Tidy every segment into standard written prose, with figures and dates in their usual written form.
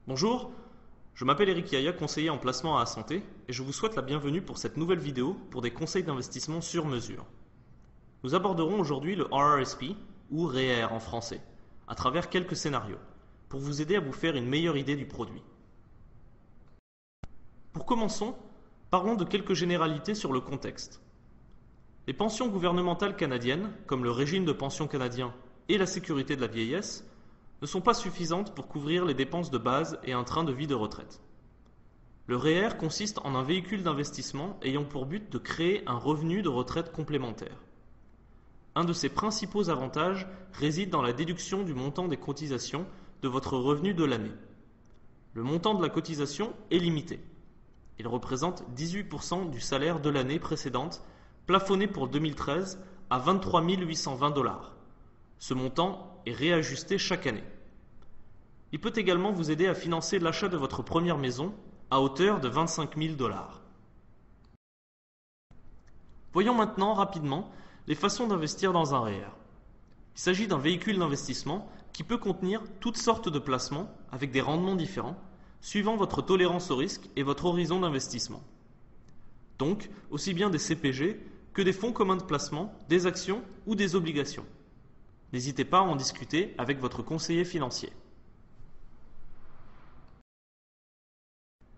Bonjour, je m'appelle Eric Yaya, conseiller en placement à Assanté, et je vous souhaite la bienvenue pour cette nouvelle vidéo pour des conseils d'investissement sur mesure. Nous aborderons aujourd'hui le RRSP, ou REER en français, à travers quelques scénarios, pour vous aider à vous faire une meilleure idée du produit. Pour commençons, parlons de quelques généralités sur le contexte. Les pensions gouvernementales canadiennes, comme le régime de pension canadien et la sécurité de la vieillesse, ne sont pas suffisantes pour couvrir les dépenses de base et un train de vie de retraite. Le REER consiste en un véhicule d'investissement ayant pour but de créer un revenu de retraite complémentaire. Un de ses principaux avantages réside dans la déduction du montant des cotisations de votre revenu de l'année. Le montant de la cotisation est limité. Il représente 18% du salaire de l'année précédente, plafonné pour 2013 à 23 820 $. Ce montant est réajusté chaque année. Il peut également vous aider à financer l'achat de votre première maison à hauteur de 25 000 $. Voyons maintenant rapidement les façons d'investir dans un REER. Il s'agit d'un véhicule d'investissement qui peut contenir toutes sortes de placements avec des rendements différents, suivant votre tolérance au risque et votre horizon d'investissement. Donc, aussi bien des CPG que des fonds communs de placement, des actions ou des obligations. N'hésitez pas à en discuter avec votre conseiller financier.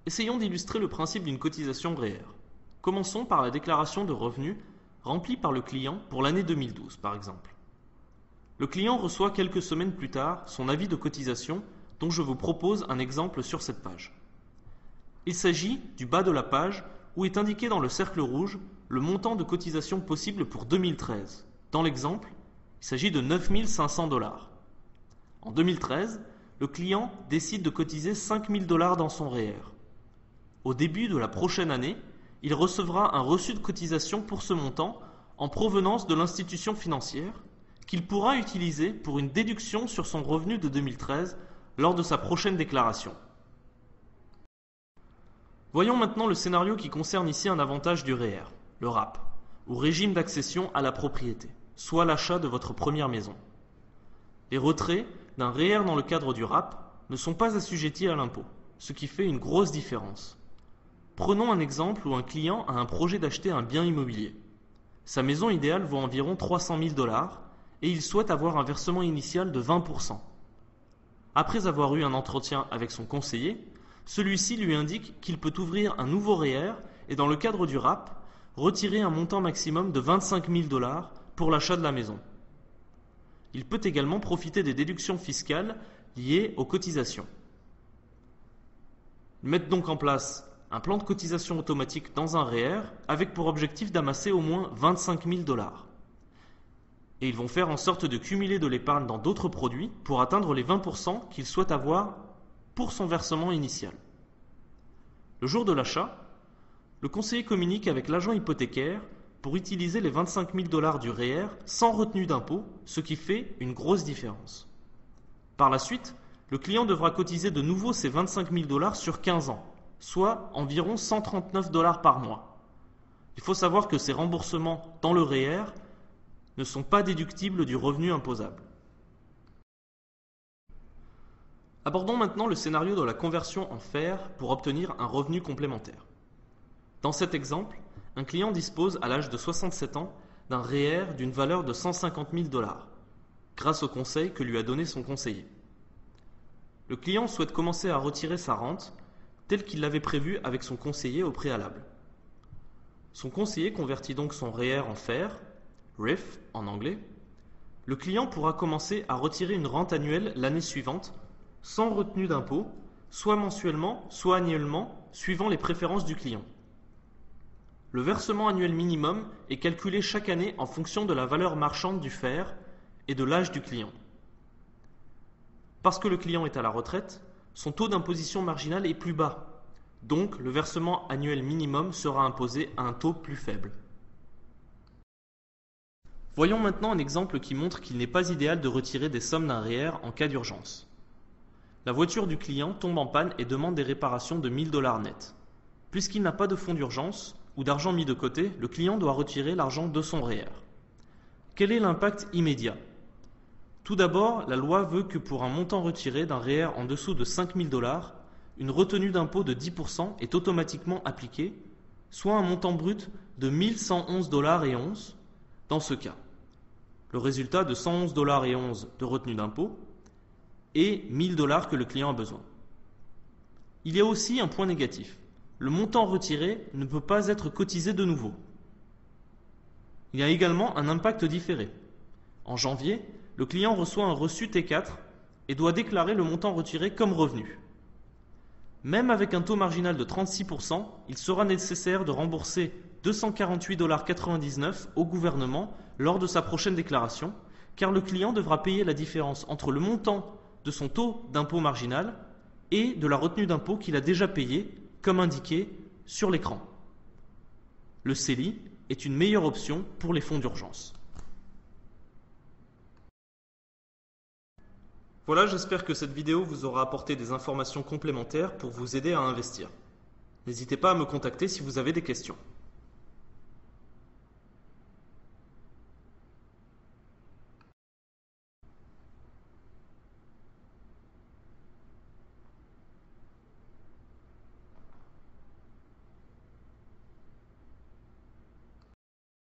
Essayons d'illustrer le principe d'une cotisation REER. Commençons par la déclaration de revenus remplie par le client pour l'année 2012 par exemple. Le client reçoit quelques semaines plus tard son avis de cotisation dont je vous propose un exemple sur cette page. Il s'agit du bas de la page où est indiqué dans le cercle rouge le montant de cotisation possible pour 2013. Dans l'exemple, il s'agit de 9 500 $. En 2013, le client décide de cotiser 5 000 $ dans son REER. Au début de la prochaine année, il recevra un reçu de cotisation pour ce montant en provenance de l'institution financière qu'il pourra utiliser pour une déduction sur son revenu de 2013 lors de sa prochaine déclaration. Voyons maintenant le scénario qui concerne ici un avantage du REER, le RAP, ou régime d'accession à la propriété, soit l'achat de votre première maison. Les retraits d'un REER dans le cadre du RAP ne sont pas assujettis à l'impôt, ce qui fait une grosse différence. Prenons un exemple où un client a un projet d'acheter un bien immobilier. Sa maison idéale vaut environ 300 000 $ et il souhaite avoir un versement initial de 20%. Après avoir eu un entretien avec son conseiller, celui-ci lui indique qu'il peut ouvrir un nouveau REER et dans le cadre du RAP, retirer un montant maximum de 25 000 $ pour l'achat de la maison. Il peut également profiter des déductions fiscales liées aux cotisations. Mettre donc en place un plan de cotisation automatique dans un REER avec pour objectif d'amasser au moins 25 000 $. Et ils vont faire en sorte de cumuler de l'épargne dans d'autres produits pour atteindre les 20% qu'ils souhaitent avoir pour son versement initial. Le jour de l'achat, le conseiller communique avec l'agent hypothécaire pour utiliser les 25 000 $ du REER sans retenue d'impôt, ce qui fait une grosse différence. Par la suite, le client devra cotiser de nouveau ces 25 000 $ sur 15 ans, soit environ 139 $ par mois. Il faut savoir que ces remboursements dans le REER ne sont pas déductibles du revenu imposable. Abordons maintenant le scénario de la conversion en fer pour obtenir un revenu complémentaire. Dans cet exemple, un client dispose à l'âge de 67 ans d'un REER d'une valeur de 150 000 $, grâce au conseil que lui a donné son conseiller. Le client souhaite commencer à retirer sa rente tel qu'il l'avait prévu avec son conseiller au préalable. Son conseiller convertit donc son REER en fer, RIF en anglais. Le client pourra commencer à retirer une rente annuelle l'année suivante, sans retenue d'impôt, soit mensuellement, soit annuellement, suivant les préférences du client. Le versement annuel minimum est calculé chaque année en fonction de la valeur marchande du fer et de l'âge du client. Parce que le client est à la retraite, son taux d'imposition marginal est plus bas, donc le versement annuel minimum sera imposé à un taux plus faible. Voyons maintenant un exemple qui montre qu'il n'est pas idéal de retirer des sommes d'un REER en cas d'urgence. La voiture du client tombe en panne et demande des réparations de 1 000 $ net. Puisqu'il n'a pas de fonds d'urgence ou d'argent mis de côté, le client doit retirer l'argent de son REER. Quel est l'impact immédiat ? Tout d'abord, la loi veut que pour un montant retiré d'un REER en dessous de 5 000 $, une retenue d'impôt de 10% est automatiquement appliquée, soit un montant brut de 1 111 $ et 11 dans ce cas. Le résultat de 111 $ et 11 de retenue d'impôt et 1 000 $ que le client a besoin. Il y a aussi un point négatif. Le montant retiré ne peut pas être cotisé de nouveau. Il y a également un impact différé. En janvier, le client reçoit un reçu T4 et doit déclarer le montant retiré comme revenu. Même avec un taux marginal de 36%, il sera nécessaire de rembourser 248,99 $ au gouvernement lors de sa prochaine déclaration, car le client devra payer la différence entre le montant de son taux d'impôt marginal et de la retenue d'impôt qu'il a déjà payée, comme indiqué sur l'écran. Le CELI est une meilleure option pour les fonds d'urgence. Voilà, j'espère que cette vidéo vous aura apporté des informations complémentaires pour vous aider à investir. N'hésitez pas à me contacter si vous avez des questions.